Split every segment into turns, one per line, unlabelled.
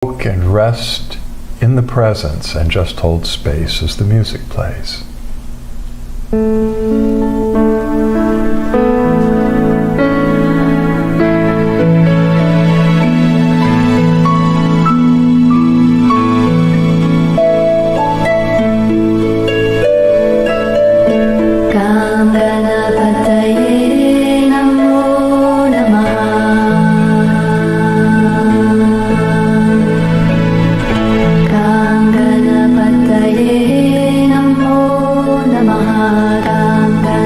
And rest in the presence and just hold space as the music plays.
Namo Namaha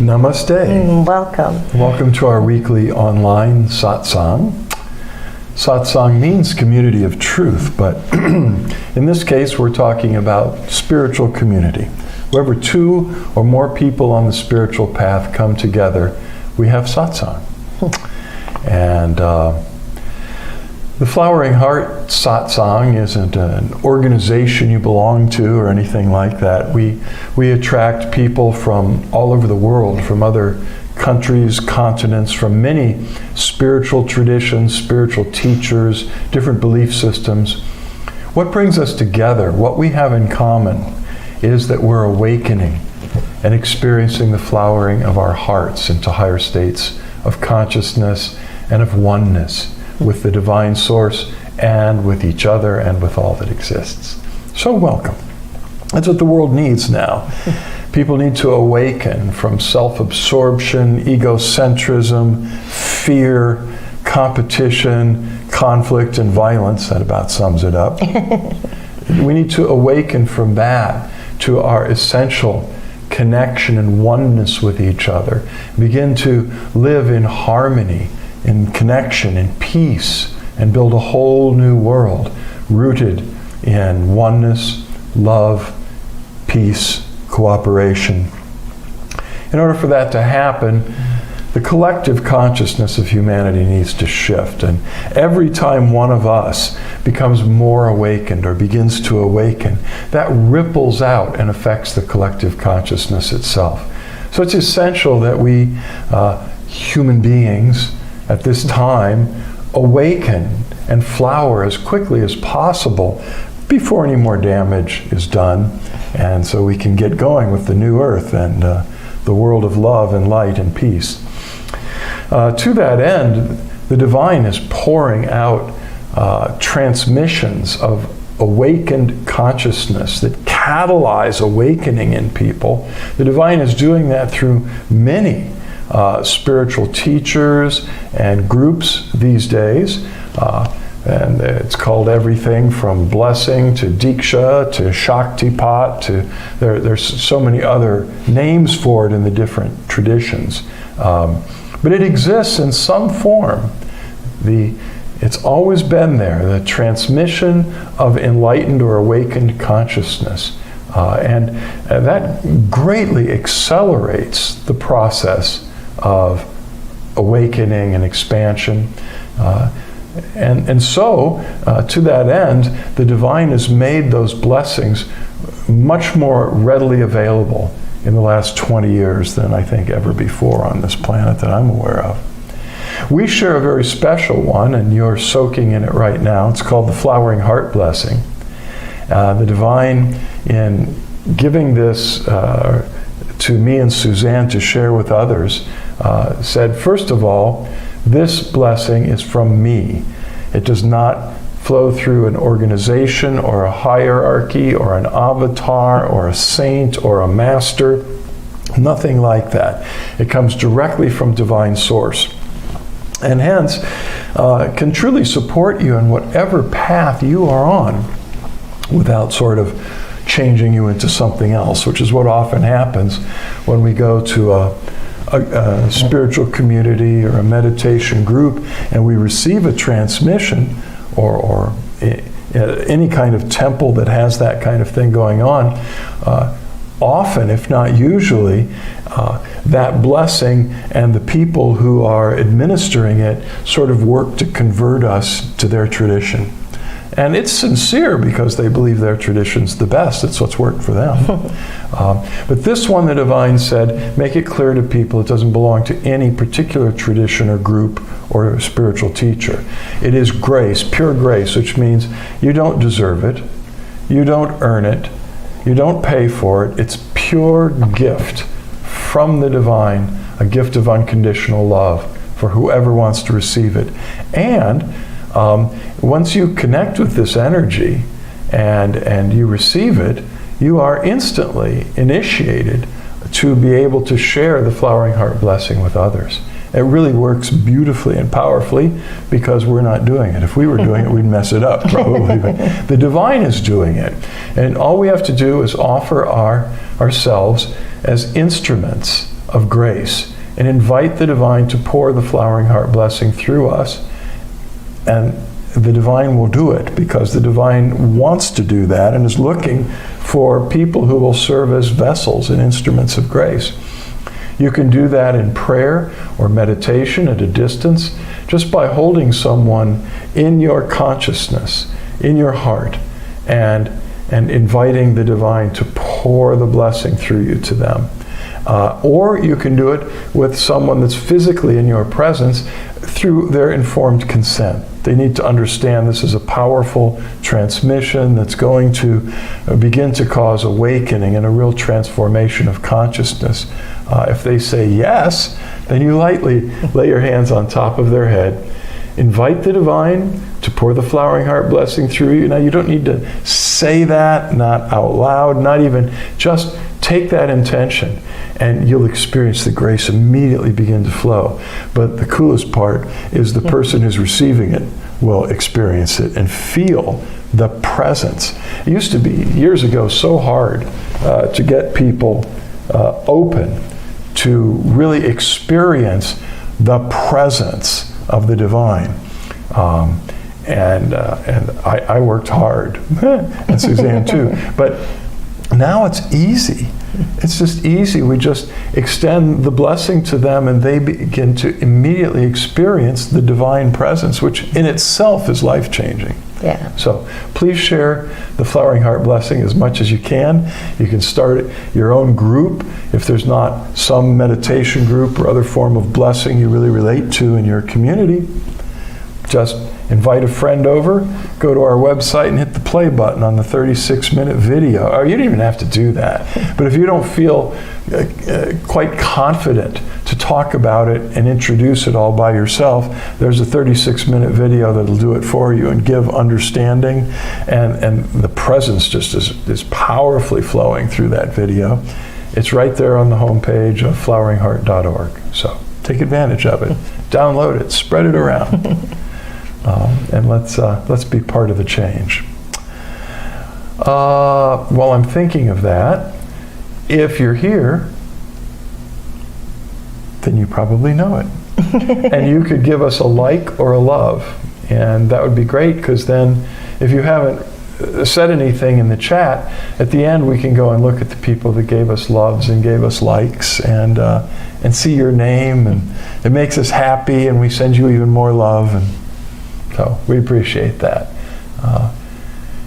Namaste.
Welcome.
Welcome to our weekly online satsang. Satsang means community of truth, but in this case we're talking about spiritual community. Wherever two or more people on the spiritual path come together, we have satsang. And the Flowering Heart Satsang isn't an organization you belong to or anything like that. We attract people from all over the world, from other countries, continents, from many spiritual traditions, spiritual teachers, different belief systems. What brings us together, what we have in common, is that we're awakening and experiencing the flowering of our hearts into higher states of consciousness and of oneness with the divine source and with each other and with all that exists. So welcome. That's what the world needs now. People need to awaken from self-absorption, egocentrism, fear, competition, conflict, and violence. That about sums it up. We need to awaken from that to our essential connection and oneness with each other. Begin to live in harmony, in connection, in peace, and build a whole new world rooted in oneness, love, peace, cooperation. In order for that to happen, the collective consciousness of humanity needs to shift. And every time one of us becomes more awakened or begins to awaken, that ripples out and affects the collective consciousness itself. So it's essential that we, human beings, at this time, awaken and flower as quickly as possible before any more damage is done, and so we can get going with the new earth and the world of love and light and peace. To that end, the divine is pouring out transmissions of awakened consciousness that catalyze awakening in people. The divine is doing that through many spiritual teachers and groups these days. And it's called everything from blessing to Diksha to Shaktipat to there's so many other names for it in the different traditions. But it exists in some form. It's always been there, the transmission of enlightened or awakened consciousness. And that greatly accelerates the process of awakening and expansion. And so, to that end, the divine has made those blessings much more readily available in the last 20 years than I think ever before on this planet that I'm aware of. We share a very special one, and you're soaking in it right now. It's called the Flowering Heart Blessing. The divine, in giving this to me and Suzanne to share with others, said, first of all, this blessing is from me. It does not flow through an organization or a hierarchy or an avatar or a saint or a master. Nothing like that. It comes directly from divine source. And hence, can truly support you in whatever path you are on without sort of changing you into something else, which is what often happens when we go to a spiritual community or a meditation group and we receive a transmission or any kind of temple that has that kind of thing going on. Often, if not usually, that blessing and the people who are administering it sort of work to convert us to their tradition. And it's sincere because they believe their tradition's the best. It's what's worked for them. But this one, the divine said, make it clear to people it doesn't belong to any particular tradition or group or spiritual teacher. It is grace, pure grace, which means you don't deserve it, you don't earn it, you don't pay for it. It's pure gift from the divine, a gift of unconditional love for whoever wants to receive it. And once you connect with this energy and you receive it, you are instantly initiated to be able to share the Flowering Heart Blessing with others. It really works beautifully and powerfully because we're not doing it. If we were doing it, we'd mess it up probably. But the divine is doing it. And all we have to do is offer ourselves as instruments of grace and invite the divine to pour the Flowering Heart Blessing through us. And the divine will do it because the divine wants to do that and is looking for people who will serve as vessels and instruments of grace. You can do that in prayer or meditation at a distance, just by holding someone in your consciousness, in your heart, and inviting the divine to pour the blessing through you to them. Or you can do it with someone that's physically in your presence through their informed consent. They need to understand this is a powerful transmission that's going to begin to cause awakening and a real transformation of consciousness. If they say yes, then you lightly lay your hands on top of their head, invite the divine to pour the flowering heart blessing through you. Now, you don't need to say that, not out loud, not even, just take that intention and you'll experience the grace immediately begin to flow. But the coolest part is the person who's receiving it will experience it and feel the presence. It used to be, years ago, so hard to get people open to really experience the presence of the divine. And I worked hard, and Suzanne too. But now it's easy. It's just easy. We just extend the blessing to them and they begin to immediately experience the divine presence, which in itself is life-changing.
Yeah.
So please share the Flowering Heart blessing as much as you can. You can start your own group if there's not some meditation group or other form of blessing you really relate to in your community. Just invite a friend over, go to our website and hit the play button on the 36-minute video. Or you don't even have to do that. But if you don't feel quite confident to talk about it and introduce it all by yourself, there's a 36-minute video that'll do it for you and give understanding. And the presence just is powerfully flowing through that video. It's right there on the homepage of floweringheart.org. So take advantage of it. Download it. Spread it around. And let's be part of the change. While I'm thinking of that, if you're here, then you probably know it. And you could give us a like or a love. And that would be great, because then if you haven't said anything in the chat, at the end we can go and look at the people that gave us loves and gave us likes and see your name. And it makes us happy, and we send you even more love. And so we appreciate that.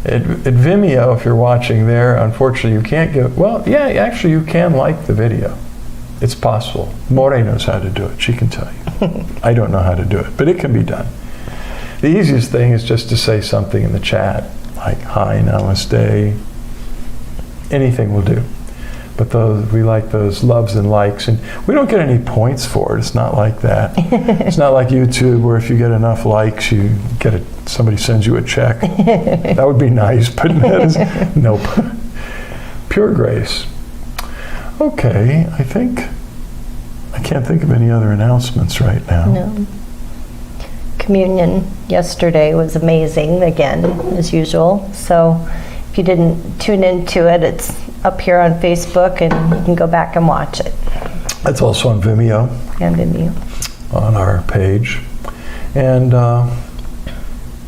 At Vimeo, if you're watching there, unfortunately you can't give, well, yeah, actually you can like the video. It's possible. More knows how to do it. She can tell you. I don't know how to do it, but it can be done. The easiest thing is just to say something in the chat, like, hi, namaste. Anything will do. But we like those loves and likes, and we don't get any points for it. It's not like that. It's not like YouTube, where if you get enough likes, you get somebody sends you a check. That would be nice, but nope. Pure grace. Okay, I can't think of any other announcements right now.
No. Communion yesterday was amazing, again, as usual. So if you didn't tune into it, it's up here on Facebook, and you can go back and watch it.
That's also on Vimeo.
And Vimeo.
On our page. And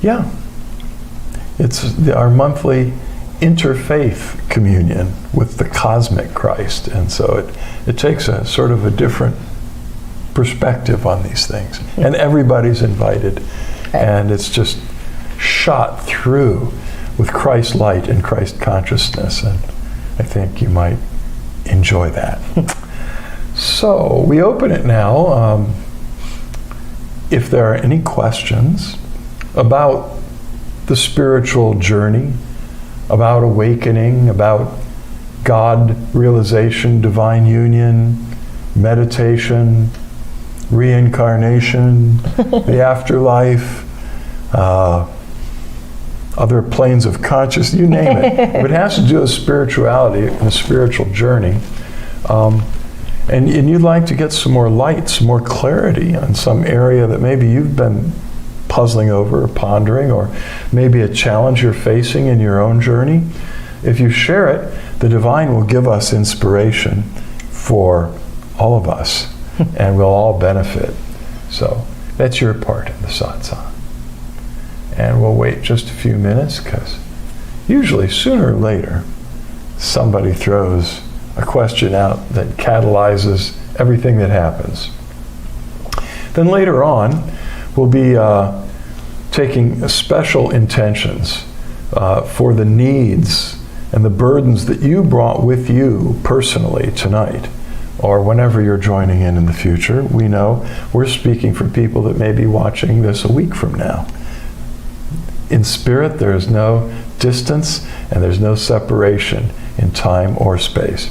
yeah, it's our monthly interfaith communion with the cosmic Christ. And so it takes a sort of a different perspective on these things. And everybody's invited. Right. And it's just shot through with Christ light and Christ consciousness. And I think you might enjoy that. So we open it now. If there are any questions about the spiritual journey, about awakening, about God realization, divine union, meditation, reincarnation, the afterlife, other planes of consciousness, you name it. If it has to do with spirituality and the spiritual journey, and you'd like to get some more light, some more clarity on some area that maybe you've been puzzling over or pondering, or maybe a challenge you're facing in your own journey, if you share it, the divine will give us inspiration for all of us, and we'll all benefit. So that's your part in the satsang. And we'll wait just a few minutes, because usually sooner or later somebody throws a question out that catalyzes everything that happens. Then later on, we'll be taking special intentions for the needs and the burdens that you brought with you personally tonight, or whenever you're joining in the future. We know we're speaking for people that may be watching this a week from now. In spirit, there is no distance and there's no separation in time or space.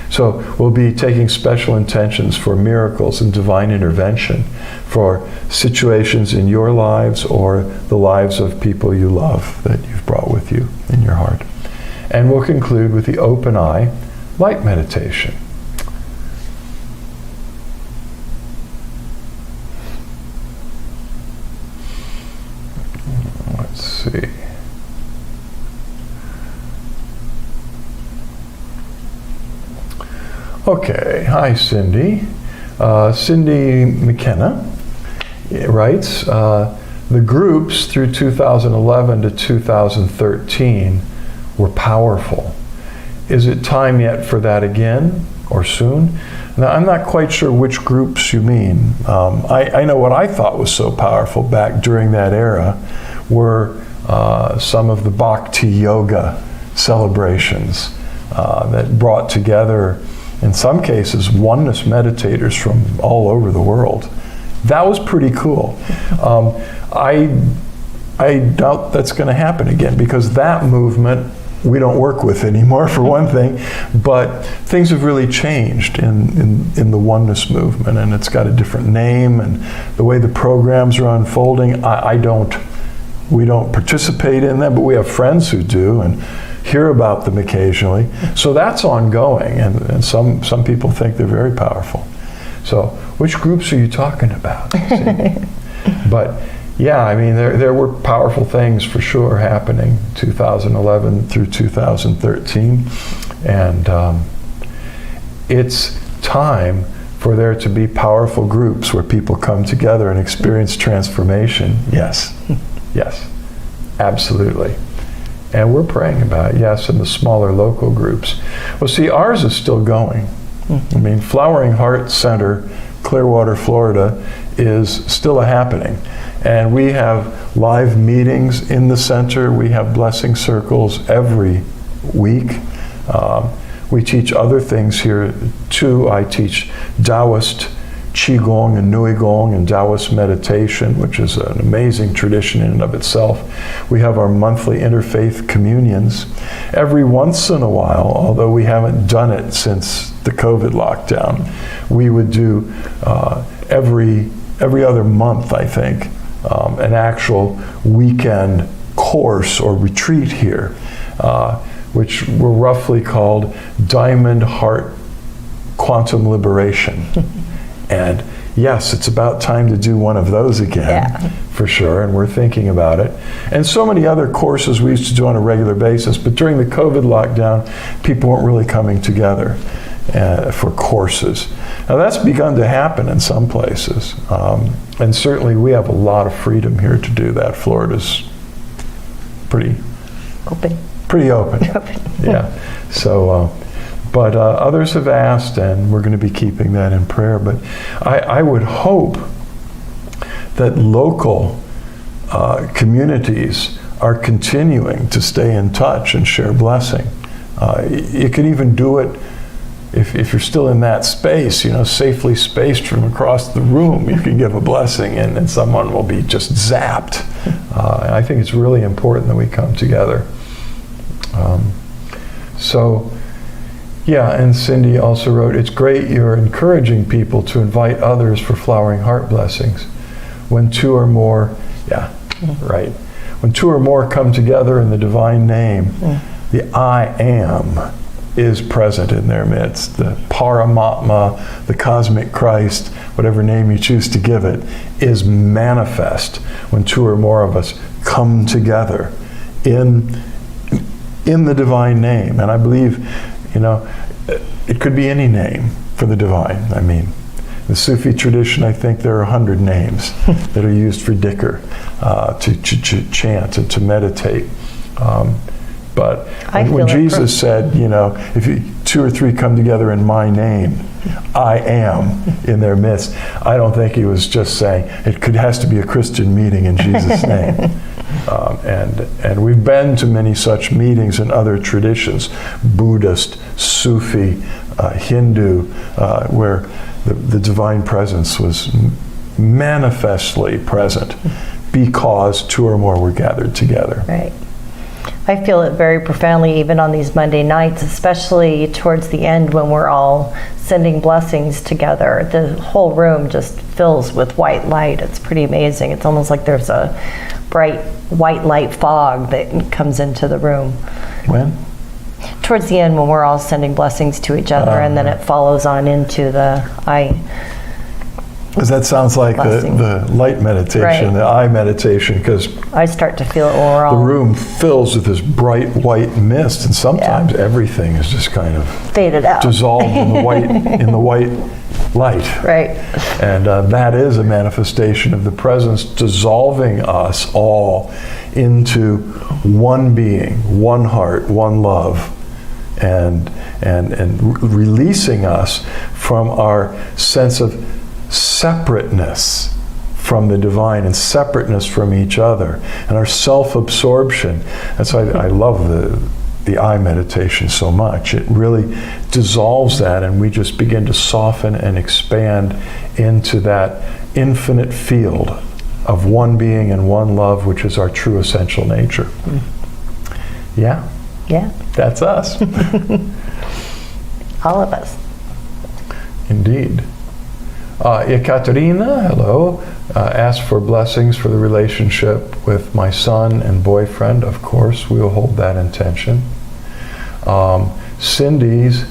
So we'll be taking special intentions for miracles and divine intervention for situations in your lives or the lives of people you love that you've brought with you in your heart. And we'll conclude with the open eye light meditation. Let's see. Okay, hi Cindy. Cindy McKenna writes, the groups through 2011 to 2013 were powerful. Is it time yet for that again or soon? Now, I'm not quite sure which groups you mean. I know what I thought was so powerful back during that era were some of the Bhakti Yoga celebrations that brought together, in some cases, oneness meditators from all over the world. That was pretty cool. I doubt that's going to happen again, because that movement we don't work with anymore, for one thing, but things have really changed in the oneness movement, and it's got a different name, and the way the programs are unfolding, we don't participate in them, but we have friends who do and hear about them occasionally. So that's ongoing, and some people think they're very powerful. So which groups are you talking about? But yeah, I mean, there were powerful things for sure happening 2011 through 2013. And it's time for there to be powerful groups where people come together and experience transformation. Yes, yes, absolutely. And we're praying about it, yes, in the smaller local groups. Well, see, ours is still going. I mean, Flowering Heart Center, Clearwater, Florida, is still a happening. And we have live meetings in the center. We have blessing circles every week. We teach other things here too. I teach Taoist Qigong and Nuigong and Taoist meditation, which is an amazing tradition in and of itself. We have our monthly interfaith communions. Every once in a while, although we haven't done it since the COVID lockdown, we would do every other month, I think, an actual weekend course or retreat here, which were roughly called Diamond Heart Quantum Liberation. And yes, it's about time to do one of those again, for sure, and we're thinking about it. And so many other courses we used to do on a regular basis, but during the COVID lockdown, people weren't really coming together for courses. Now that's begun to happen in some places, and certainly we have a lot of freedom here to do that. Florida's pretty open. Yeah. So, but others have asked, and we're going to be keeping that in prayer. But I would hope that local communities are continuing to stay in touch and share blessing. You can even do it if you're still in that space, safely spaced from across the room. You can give a blessing, and someone will be just zapped. I think it's really important that we come together. Yeah, and Cindy also wrote, it's great you're encouraging people to invite others for Flowering Heart blessings. When two or more, right. When two or more come together in the divine name, the I Am is present in their midst. The Paramatma, the cosmic Christ, whatever name you choose to give it, is manifest when two or more of us come together in the divine name. And I believe, it could be any name for the divine. I mean, the Sufi tradition, I think there are 100 names that are used for dhikr, to chant and to meditate. But when Jesus said, if two or three come together in my name, I am in their midst, I don't think he was just saying it has to be a Christian meeting in Jesus' name. And we've been to many such meetings in other traditions, Buddhist, Sufi, Hindu, where the divine presence was manifestly present because two or more were gathered together.
Right. I feel it very profoundly even on these Monday nights, especially towards the end when we're all sending blessings together. The whole room just fills with white light. It's pretty amazing. It's almost like there's a bright white light fog that comes into the room.
When?
Towards the end when we're all sending blessings to each other, and then it follows on into the
Because that sounds like the light meditation,
Right.
the eye meditation, because
I start to feel it when we're
the
all
room fills with this bright white mist, and sometimes everything is just kind of
faded out.
dissolved in the white light.
Right.
And that is a manifestation of the presence dissolving us all into one being, one heart, one love, and releasing us from our sense of separateness from the divine and separateness from each other and our self-absorption. That's why I love the eye meditation so much. It really dissolves that, and we just begin to soften and expand into that infinite field of one being and one love, which is our true essential nature. Yeah, that's us.
All of us.
Indeed. Ekaterina, hello, asked for blessings for the relationship with my son and boyfriend. Of course, we will hold that intention. Cindy's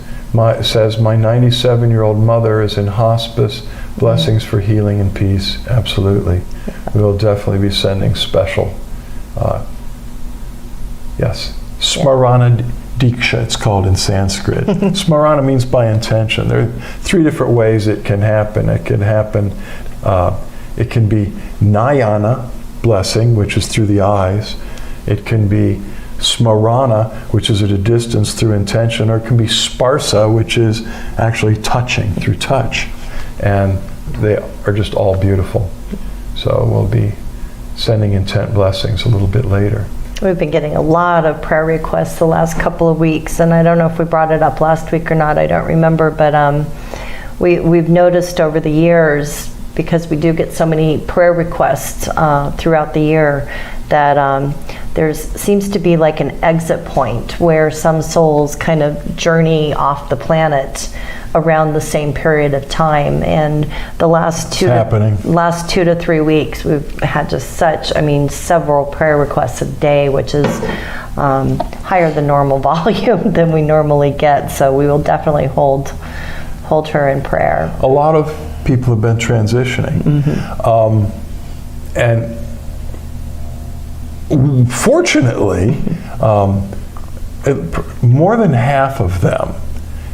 says, my 97-year-old mother is in hospice. Blessings for healing and peace. Absolutely. We will definitely be sending special. Yes. Smarana Diksha, it's called in Sanskrit. Smarana means by intention. There are 3 different ways it can happen. It can happen, it can be Nayana, blessing, which is through the eyes. It can be Smarana, which is at a distance through intention, or it can be Sparsa, which is actually touching, through touch. And they are just all beautiful. So we'll be sending intent blessings a little bit later.
We've been getting a lot of prayer requests the last couple of weeks, and I don't know if we brought it up last week or not, I don't remember, but we've noticed over the years, because we do get so many prayer requests throughout the year, that there seems to be like an exit point where some souls kind of journey off the planet around the same period of time, and the last 2 to 3 weeks we've had just several prayer requests a day, which is higher than normal volume than we normally get, so we will definitely hold her in prayer.
A lot of people have been transitioning, and fortunately more than half of them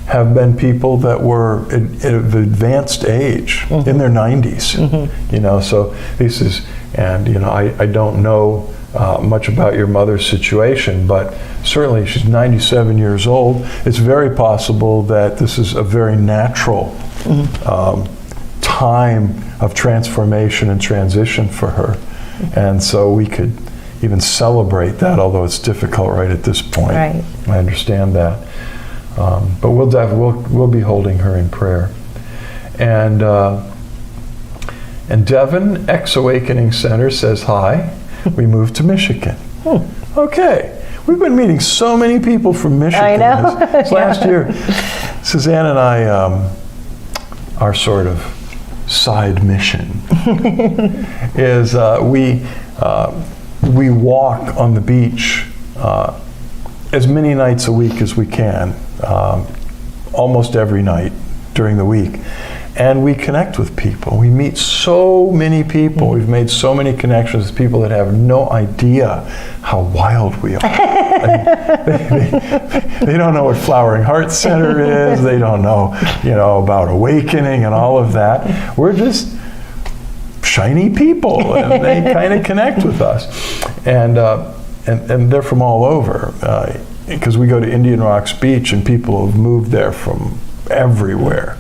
have been people that were of advanced age, in their 90s. So this is, and I don't know much about your mother's situation, but certainly she's 97 years old. It's very possible that this is a very natural time of transformation and transition for her. And so we could even celebrate that, although it's difficult right at this point.
Right.
I understand that. But we'll be holding her in prayer. And Devon, Ex-Awakening Center, says hi. We moved to Michigan. Okay. We've been meeting so many people from Michigan.
I know.
This last year. Suzanne and I, our sort of side mission is we walk on the beach as many nights a week as we can, almost every night during the week. And we connect with people. We meet so many people. We've made so many connections with people that have no idea how wild we are. They don't know what Flowering Heart Center is. They don't know, about awakening and all of that. We're just shiny people, and they kind of connect with us. And they're from all over, because we go to Indian Rocks Beach, and people have moved there from everywhere.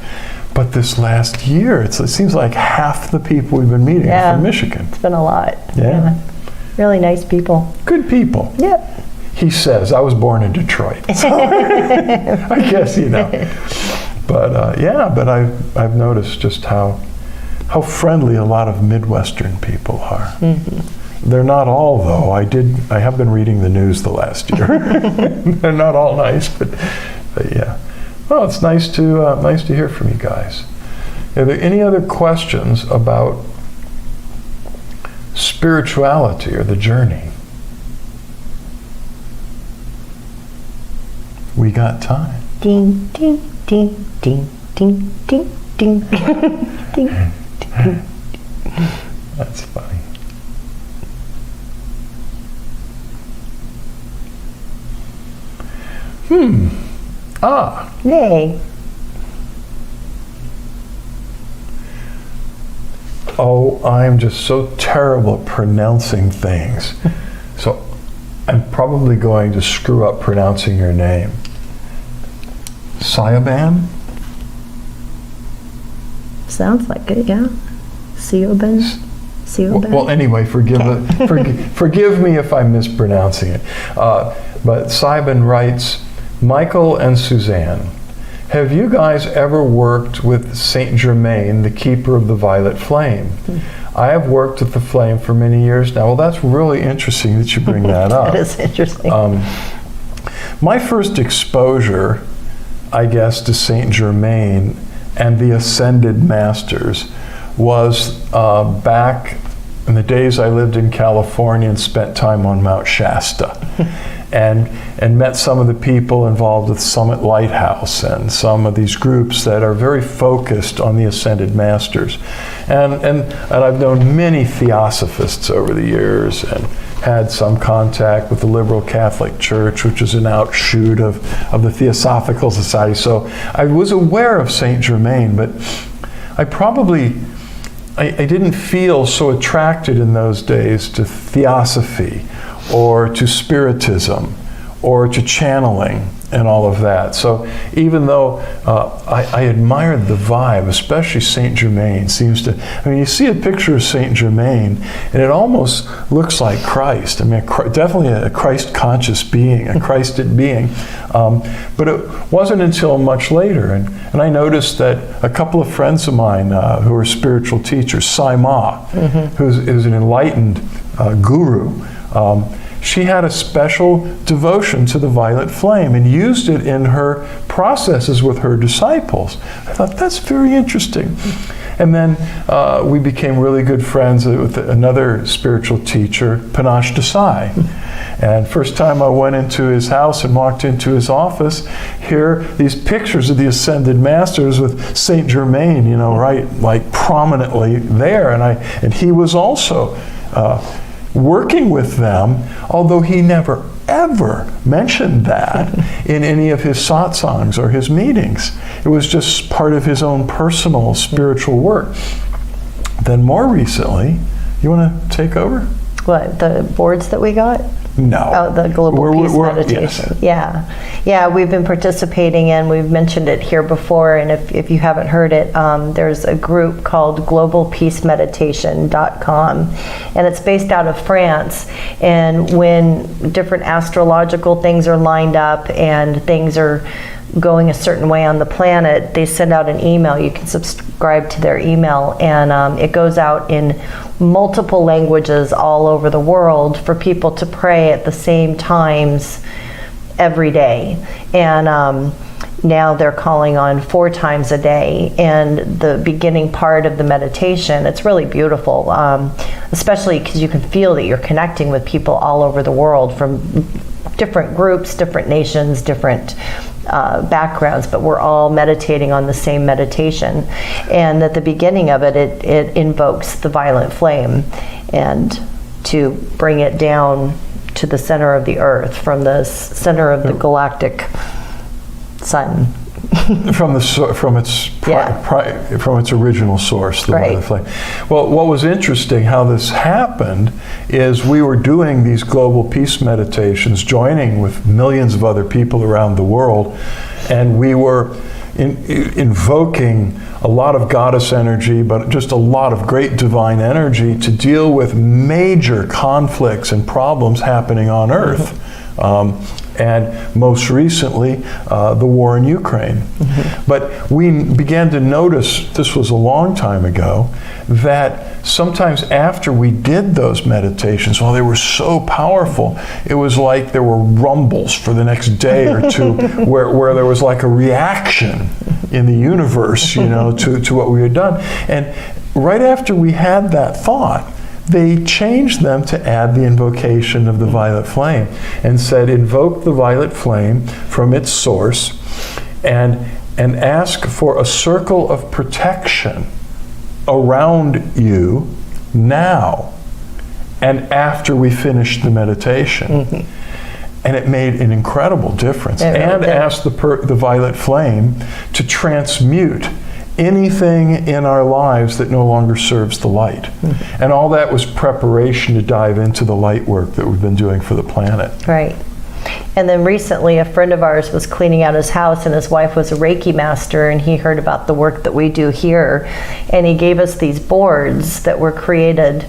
But this last year, it seems like half the people we've been meeting are from Michigan.
It's been a lot.
Yeah.
Really nice people.
Good people.
Yep.
He says, I was born in Detroit. So, I guess, But but I've noticed just how friendly a lot of Midwestern people are. They're not all, though. I have been reading the news the last year. They're not all nice, but yeah. Well, it's nice to hear from you guys. Are there any other questions about spirituality or the journey? We got time.
Ding, ding, ding, ding, ding, ding, ding, ding, ding.
That's funny.
Nay.
Oh, I'm just so terrible at pronouncing things. So I'm probably going to screw up pronouncing your name. Sayaban?
Sounds like it, yeah. Siobhan? Siobhan?
Well, anyway, forgive me if I'm mispronouncing it. But Sayaban writes, Michael and Suzanne, have you guys ever worked with Saint Germain, the keeper of the violet flame? I have worked with the flame for many years now. Well, that's really interesting that you bring that up.
That is interesting.
My first exposure, I guess, to Saint Germain and the Ascended Masters was back in the days I lived in California and spent time on Mount Shasta. And met some of the people involved with Summit Lighthouse and some of these groups that are very focused on the Ascended Masters. And I've known many theosophists over the years and had some contact with the Liberal Catholic Church, which is an outshoot of the Theosophical Society. So I was aware of Saint Germain, but I didn't feel so attracted in those days to theosophy or to spiritism or to channeling and all of that. So even though I admired the vibe, especially Saint Germain you see a picture of Saint Germain and it almost looks like Christ. I mean, definitely a Christ-conscious being, a Christed being. But it wasn't until much later. And I noticed that a couple of friends of mine who are spiritual teachers, Sai Ma, who's an enlightened guru, she had a special devotion to the violet flame and used it in her processes with her disciples. I thought, that's very interesting. And then we became really good friends with another spiritual teacher, Panache Desai. And first time I went into his house and walked into his office, here these pictures of the Ascended Masters with Saint Germain, right, like prominently there. And he was also working with them, although he never ever mentioned that in any of his satsangs or his meetings. It was just part of his own personal spiritual work. Then more recently, you want to take over?
What, the boards that we got?
No.
Oh, the Global Peace Meditation.
Yes.
Yeah, we've been participating in, we've mentioned it here before, and if you haven't heard it, there's a group called globalpeacemeditation.com, and it's based out of France. And when different astrological things are lined up and things are going a certain way on the planet, they send out an email. You can subscribe to their email, and it goes out in multiple languages all over the world for people to pray at the same times every day. And now they're calling on 4 times a day. And the beginning part of the meditation, it's really beautiful, especially because you can feel that you're connecting with people all over the world from different groups, different nations, different backgrounds, but we're all meditating on the same meditation. And at the beginning of it, it invokes the violet flame, and to bring it down to the center of the earth, from the center of the galactic sun.
From its original source, the violet flame. Well, what was interesting, how this happened, is we were doing these global peace meditations, joining with millions of other people around the world, and we were invoking a lot of goddess energy, but just a lot of great divine energy to deal with major conflicts and problems happening on Earth. And most recently, the war in Ukraine. But we began to notice, this was a long time ago, that sometimes after we did those meditations, while they were so powerful, it was like there were rumbles for the next day or two where there was like a reaction in the universe, to what we had done. And right after we had that thought, they changed them to add the invocation of the violet flame and said, invoke the violet flame from its source and ask for a circle of protection around you now and after we finished the meditation. And it made an incredible difference. And ask the violet flame to transmute anything in our lives that no longer serves the light. And all that was preparation to dive into the light work that we've been doing for the planet.
Right. And then recently a friend of ours was cleaning out his house, and his wife was a Reiki master, and he heard about the work that we do here, and he gave us these boards that were created.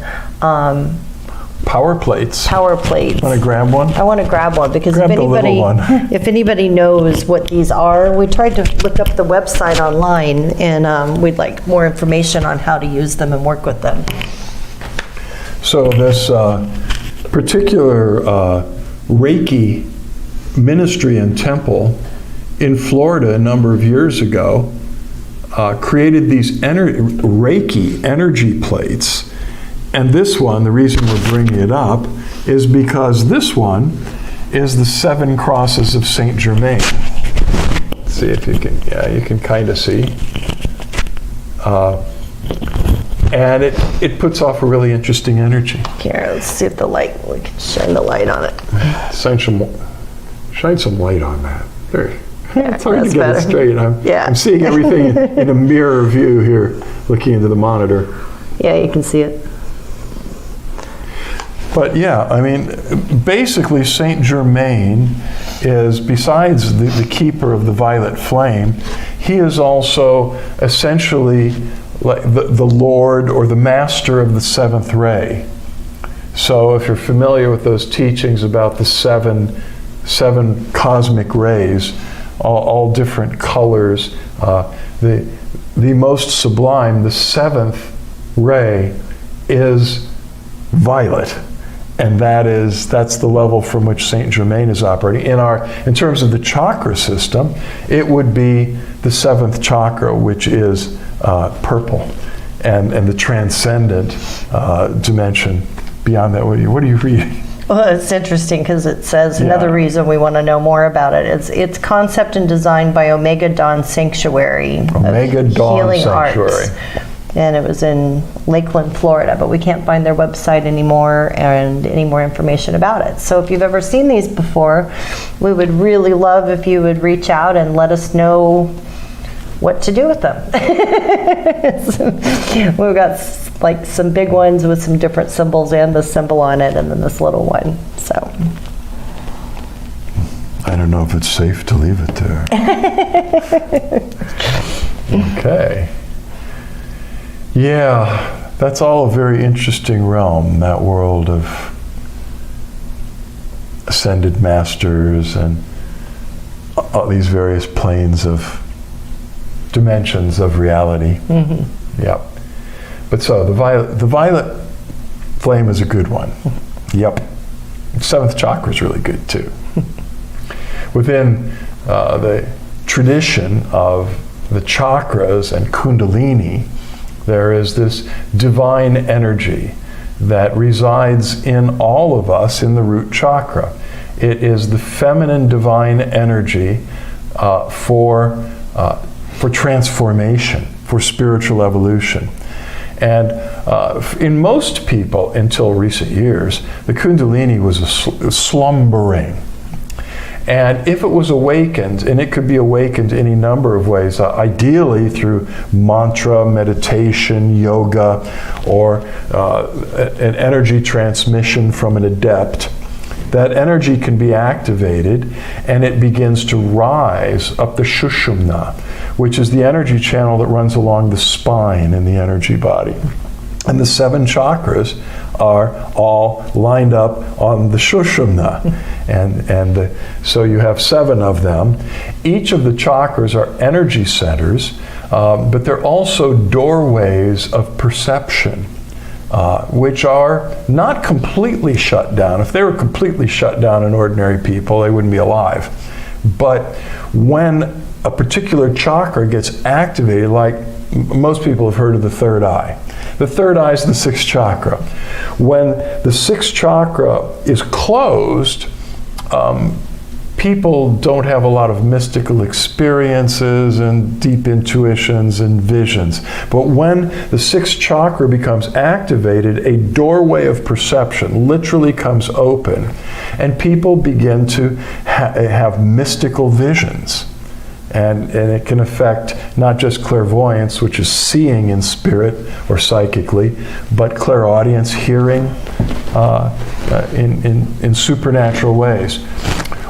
Power plates.
Power plates.
Want to grab one?
I want to grab one because
Grab the little one.
if anybody knows what these are, we tried to look up the website online, and we'd like more information on how to use them and work with them.
So this particular Reiki ministry and temple in Florida a number of years ago created these Reiki energy plates. And this one, the reason we're bringing it up is because this one is the 7 crosses of Saint Germain. Let's see if you can, you can kind of see. And it puts off a really interesting energy.
Here, let's see if we can shine the light on it.
Shine some light on that. There.
Yeah,
it's hard to
that's
get
better.
it straight. I'm seeing everything in a mirror view here, looking into the monitor.
Yeah, you can see it.
But basically Saint Germain is, besides the keeper of the violet flame, he is also essentially like the Lord or the master of the 7th ray. So if you're familiar with those teachings about the seven cosmic rays, all different colors, the most sublime, the 7th ray, is violet. And that's the level from which Saint Germain is operating. In terms of the chakra system, it would be the 7th chakra, which is purple, and the transcendent dimension beyond that. What are you reading?
Well, it's interesting because it says another reason we want to know more about it is it's concept and designed by Omega Dawn Sanctuary.
Omega Dawn
Healing
Sanctuary.
Arts. And it was in Lakeland, Florida, but we can't find their website anymore and any more information about it. So if you've ever seen these before, we would really love if you would reach out and let us know what to do with them. We've got like some big ones with some different symbols and the symbol on it, and then this little one. So
I don't know if it's safe to leave it there. Okay. Yeah, that's all a very interesting realm, that world of ascended masters and all these various planes of dimensions of reality. Yep. But so the violet flame is a good one. Yep. 7th chakra is really good too. Within the tradition of the chakras and Kundalini, there is this divine energy that resides in all of us in the root chakra. It is the feminine divine energy for transformation, for spiritual evolution. And in most people, until recent years, the Kundalini was slumbering. And if it was awakened, and it could be awakened any number of ways, ideally through mantra, meditation, yoga, or an energy transmission from an adept, that energy can be activated and it begins to rise up the Sushumna, which is the energy channel that runs along the spine in the energy body. And the 7 chakras are all lined up on the Sushumna. And so you have 7 of them. Each of the chakras are energy centers, but they're also doorways of perception which are not completely shut down. If they were completely shut down in ordinary people, they wouldn't be alive. But when a particular chakra gets activated, like most people have heard of the third eye. The third eye is the sixth chakra. When the sixth chakra is closed, people don't have a lot of mystical experiences and deep intuitions and visions. But when the sixth chakra becomes activated, a doorway of perception literally comes open, and people begin to have mystical visions. And it can affect not just clairvoyance, which is seeing in spirit or psychically, but clairaudience, hearing in supernatural ways.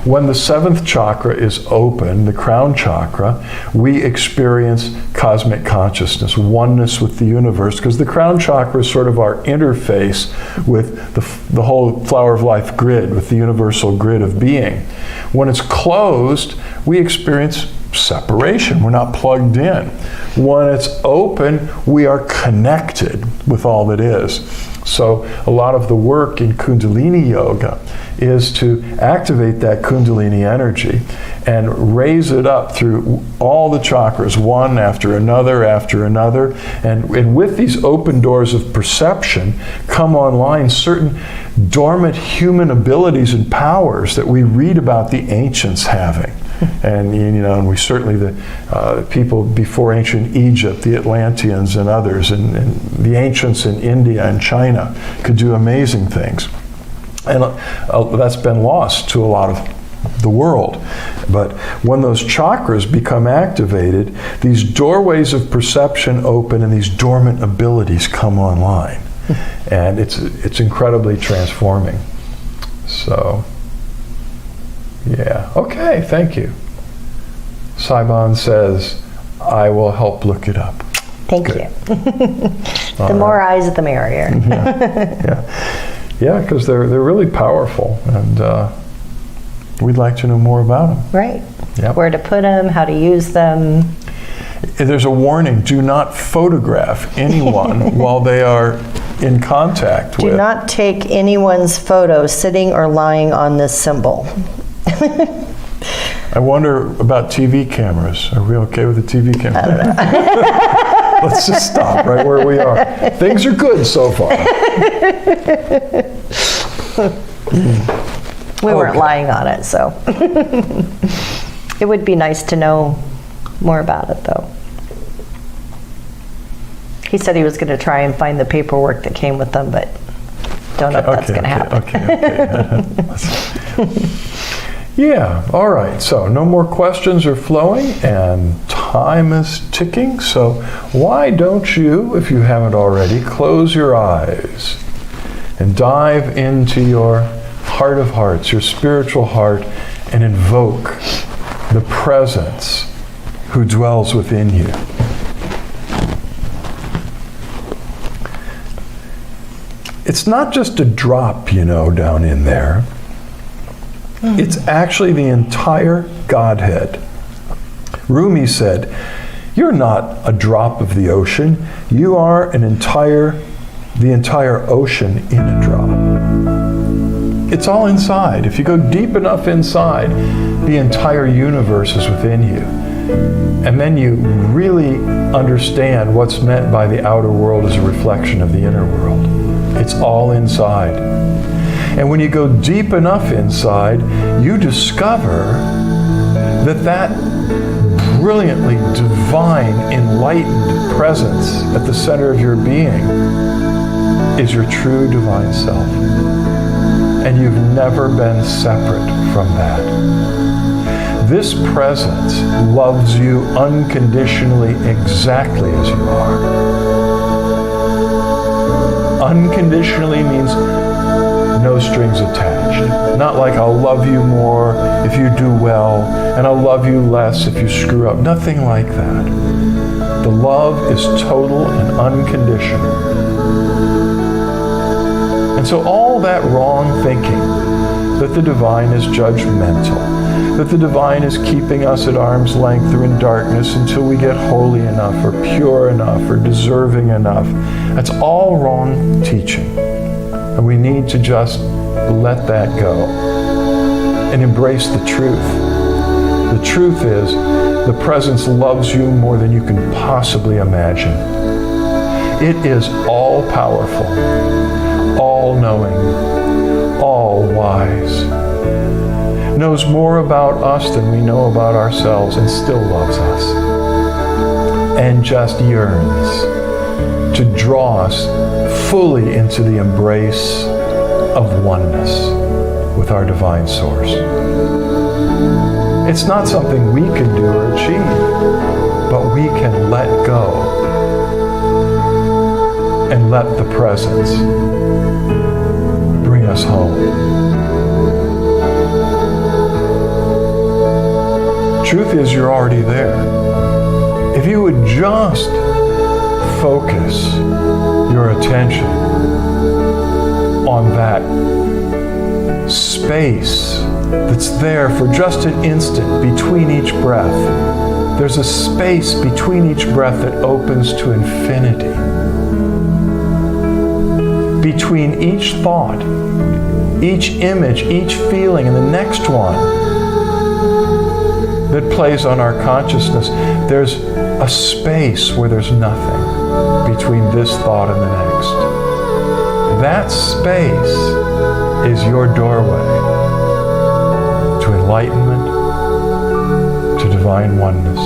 When the seventh chakra is open, the crown chakra, we experience cosmic consciousness, oneness with the universe, because the crown chakra is sort of our interface with the whole flower of life grid, with the universal grid of being. When it's closed, we experience separation. We're not plugged in. When it's open, we are connected with all that is. So a lot of the work in Kundalini Yoga is to activate that Kundalini energy and raise it up through all the chakras, one after another, and with these open doors of perception come online certain dormant human abilities and powers that we read about the ancients having. And and we certainly, the people before ancient Egypt, the Atlanteans and others, and the ancients in India and China could do amazing things. And that's been lost to a lot of the world. But when those chakras become activated, these doorways of perception open and these dormant abilities come online. And it's incredibly transforming. So, yeah. Okay, thank you. Saiban says, I will help look it up.
Thank you. The more eyes, the merrier.
Yeah, because they're really powerful, and we'd like to know more about them.
Right.
Yep.
Where to put them, how to use them.
There's a warning, do not photograph anyone while they are in contact with.
Do not take anyone's photo sitting or lying on this symbol.
I wonder about TV cameras. Are we okay with the TV camera?
I don't know.
Let's just stop right where we are. Things are good so far.
We weren't lying on it, so. It would be nice to know more about it, though. He said he was going to try and find the paperwork that came with them, but don't know if that's going to happen.
Okay. Yeah, all right. So no more questions are flowing, and time is ticking. So why don't you, if you haven't already, close your eyes and dive into your heart of hearts, your spiritual heart, and invoke the presence who dwells within you. It's not just a drop, down in there. It's actually the entire Godhead. Rumi said, you're not a drop of the ocean. You are the entire ocean in a drop. It's all inside. If you go deep enough inside, the entire universe is within you. And then you really understand what's meant by the outer world as a reflection of the inner world. It's all inside. And when you go deep enough inside, you discover that brilliantly divine, enlightened presence at the center of your being is your true divine self. And you've never been separate from that. This presence loves you unconditionally exactly as you are. Unconditionally means no strings attached. Not like I'll love you more if you do well, and I'll love you less if you screw up. Nothing like that. The love is total and unconditional. And so all that wrong thinking that the divine is judgmental, that the divine is keeping us at arm's length or in darkness until we get holy enough or pure enough or deserving enough. That's all wrong teaching. And we need to just let that go and embrace the truth. The truth is, the presence loves you more than you can possibly imagine. It is all-powerful, all-knowing, all-wise, knows more about us than we know about ourselves, and still loves us, and just yearns to draw us fully into the embrace of oneness with our divine source. It's not something we can do or achieve, but we can let go and let the presence bring us home. Truth is, you're already there. If you would just focus your attention on that space that's there for just an instant between each breath. There's a space between each breath that opens to infinity. Between each thought, each image, each feeling, and the next one that plays on our consciousness, there's a space where there's nothing between this thought and the next. That space is your doorway to enlightenment, to divine oneness.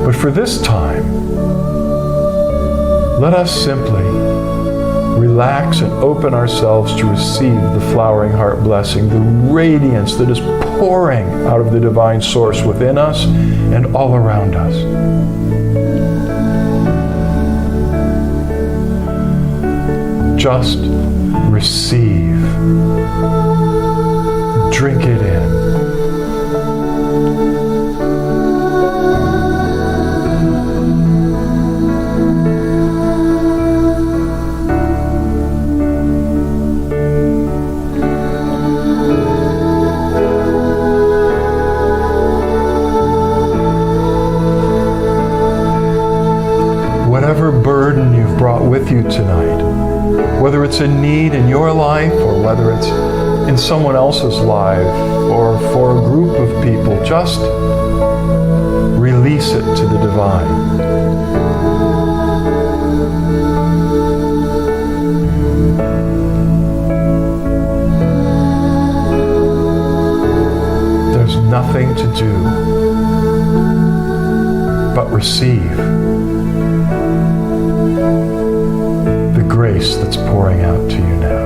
But for this time, let us simply relax and open ourselves to receive the flowering heart blessing, the radiance that is pouring out of the divine source within us and all around us. Just receive. Drink it in. Whatever burden you've brought with you tonight, whether it's a need in your life or whether it's in someone else's life or for a group of people, just release it to the divine. There's nothing to do but receive the grace that's pouring out to you now.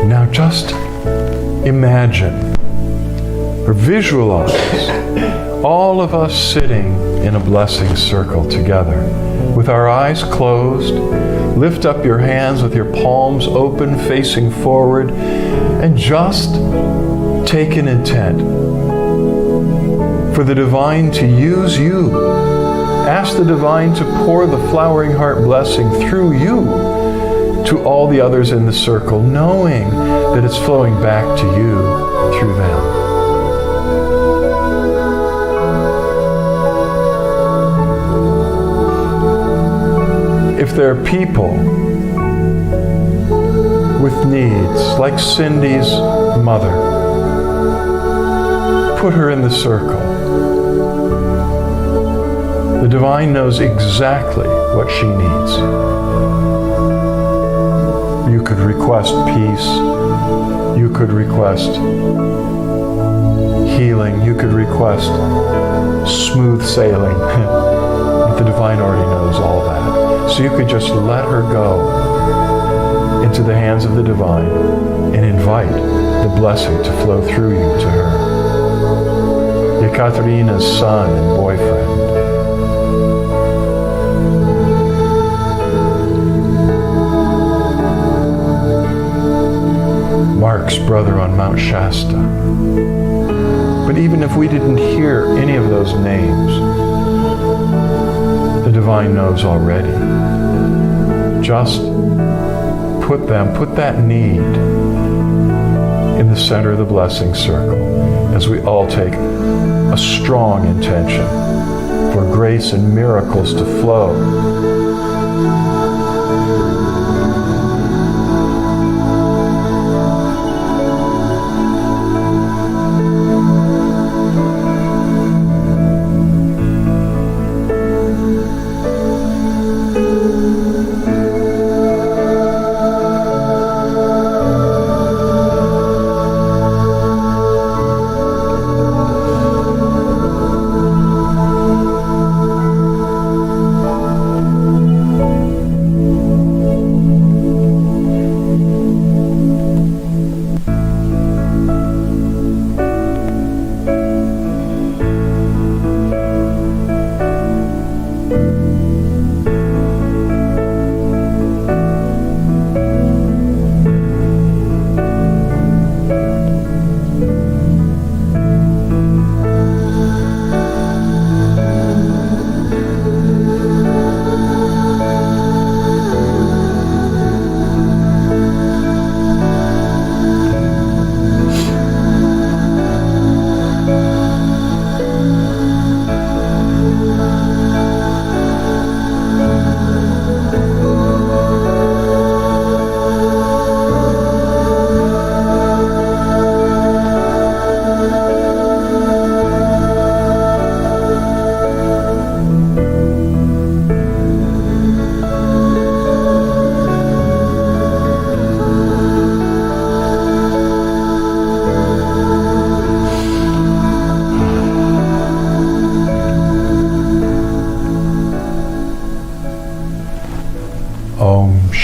Now just imagine or visualize all of us sitting in a blessing circle together with our eyes closed. Lift up your hands with your palms open, facing forward, and just take an intent for the divine to use you. Ask the divine to pour the flowering heart blessing through you to all the others in the circle, knowing that it's flowing back to you through them. If there are people with needs, like Cindy's mother, put her in the circle. The divine knows exactly what she needs. You could request peace. You could request healing. You could request smooth sailing. But the divine already knows all that. So you could just let her go into the hands of the divine and invite the blessing to flow through you to her. Ekaterina's son and boyfriend. Mark's brother on Mount Shasta. But even if we didn't hear any of those names, the divine knows already. Just put that need in the center of the blessing circle as we all take a strong intention for grace and miracles to flow.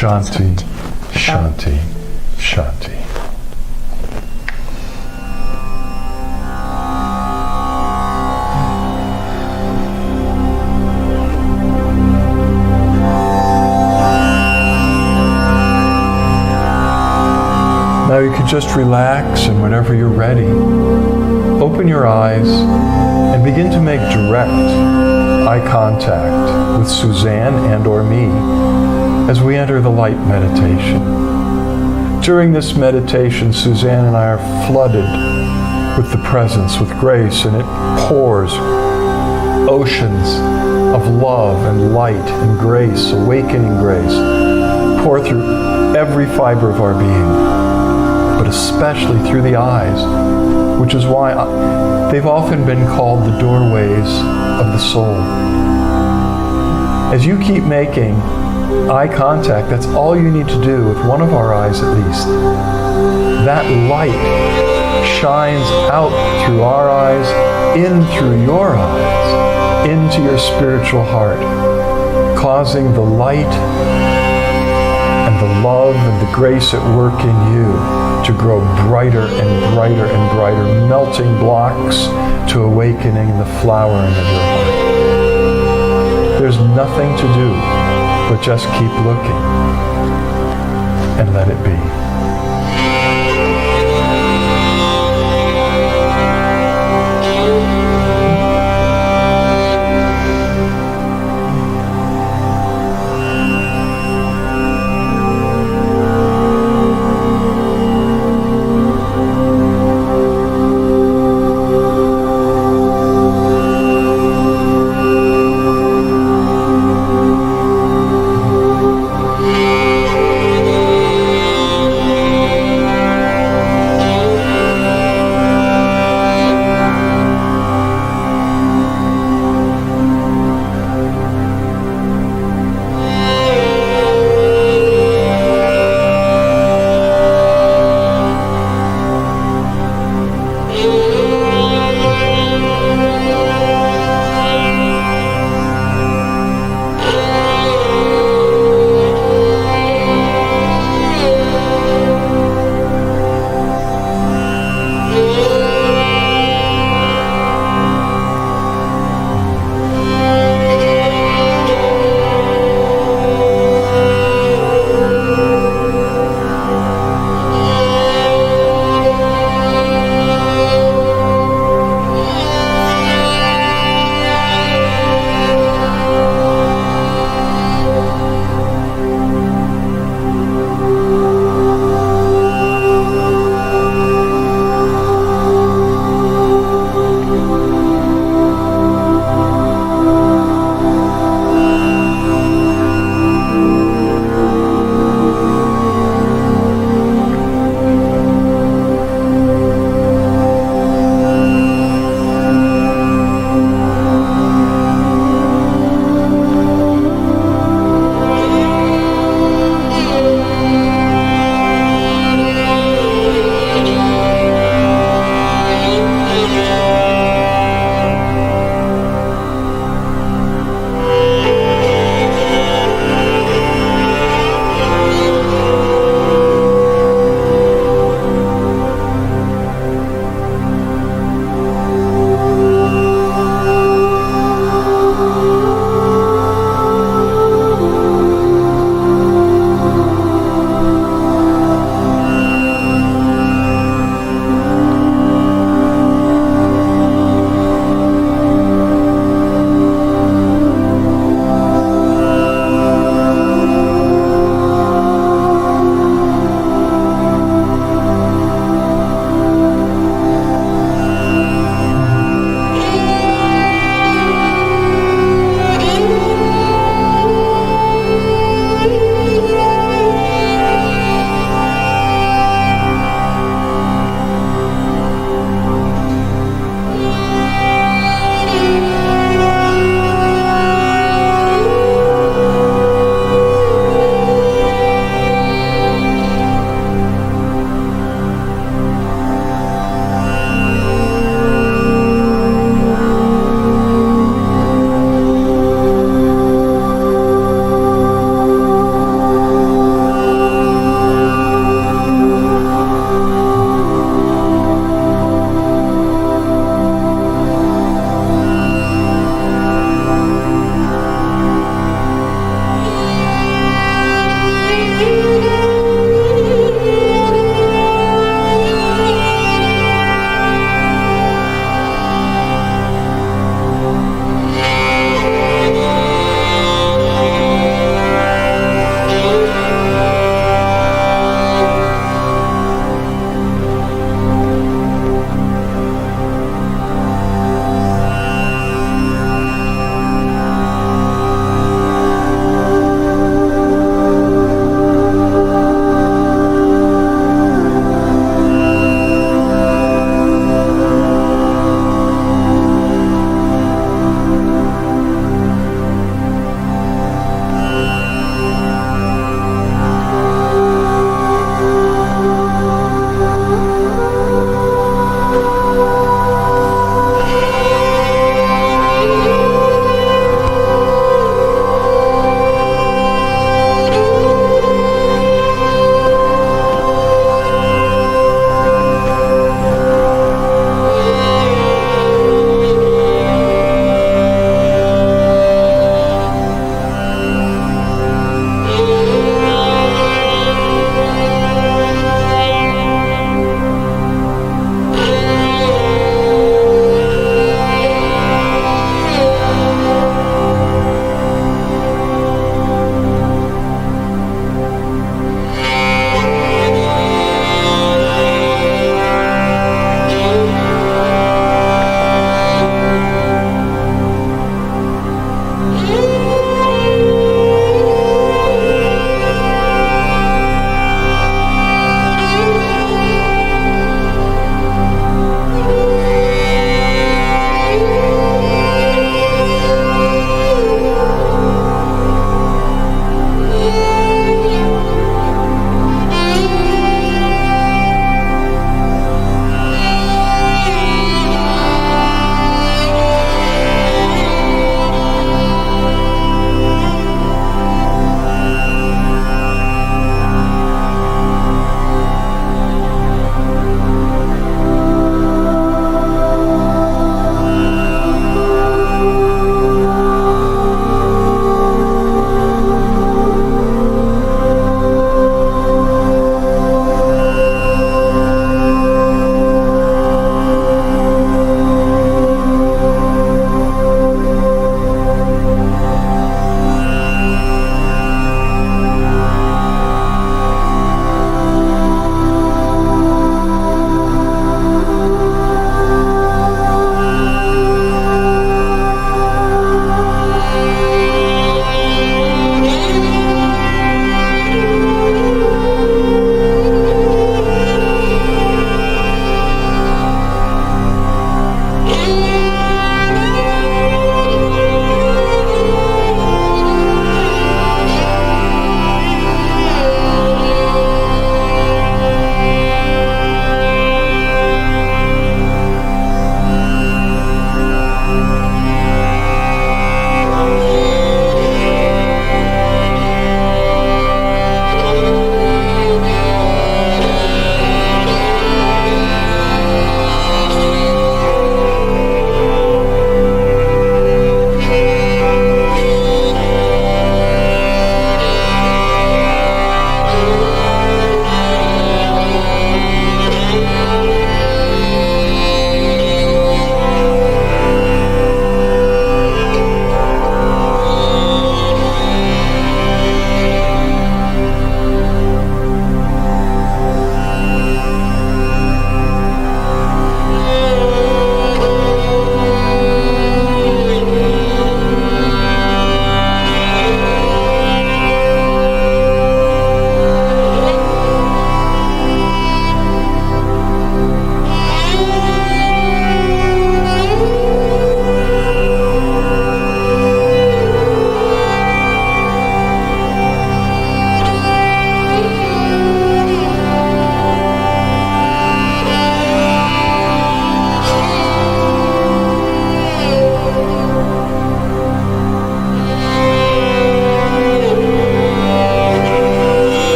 Shanti, Shanti, Shanti. Now you could just relax, and whenever you're ready, open your eyes and begin to make direct eye contact with Suzanne and or me as we enter the light meditation. During this meditation, Suzanne and I are flooded with the presence, with grace, and it pours oceans of love and light and grace, awakening grace, pour through every fiber of our being, but especially through the eyes, which is why they've often been called the doorways of the soul. As you keep making eye contact, that's all you need to do with one of our eyes at least. That light shines out through our eyes, in through your eyes, into your spiritual heart, causing the light and the love and the grace at work in you to grow brighter and brighter and brighter, melting blocks to awakening the flowering of your heart. There's nothing to do but just keep looking and let it be.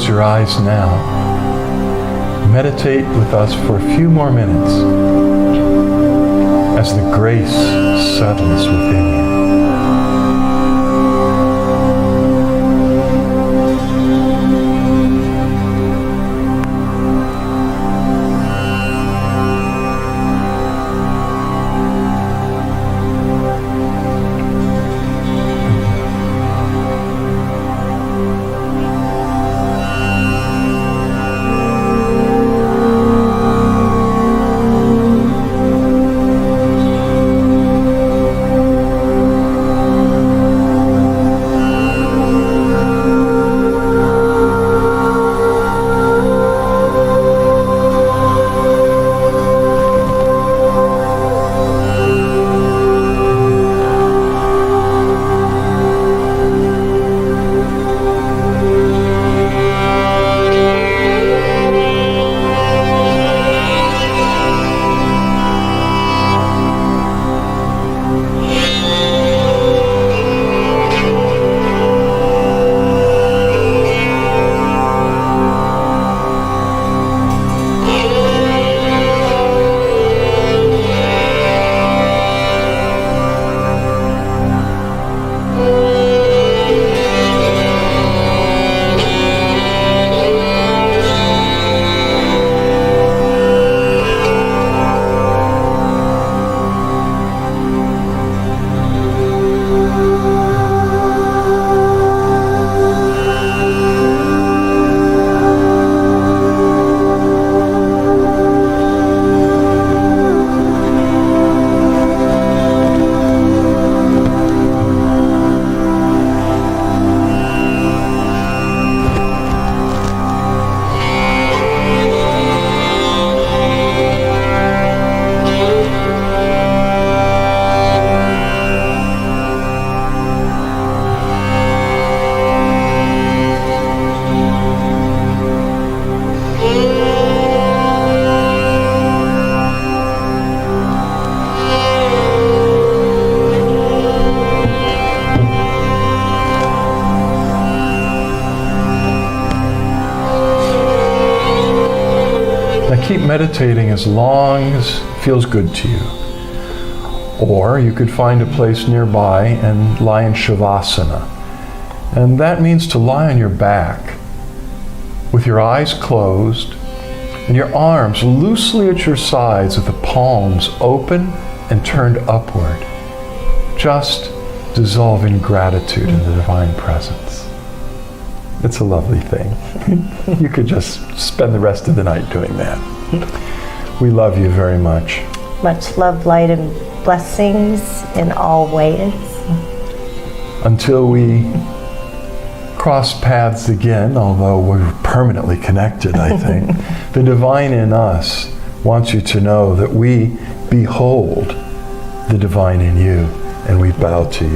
close your eyes now. Meditate with us for a few more minutes as the grace settles within you. Keep meditating as long as feels good to you. Or you could find a place nearby and lie in Shavasana. And that means to lie on your back with your eyes closed and your arms loosely at your sides with the palms open and turned upward. Just dissolve in gratitude in the divine presence. It's a lovely thing. You could just spend the rest of the night doing that. We love you very much.
Much love, light, and blessings in all ways.
Until we cross paths again, although we're permanently connected, I think, the divine in us wants you to know that we behold the divine in you, and we bow to you.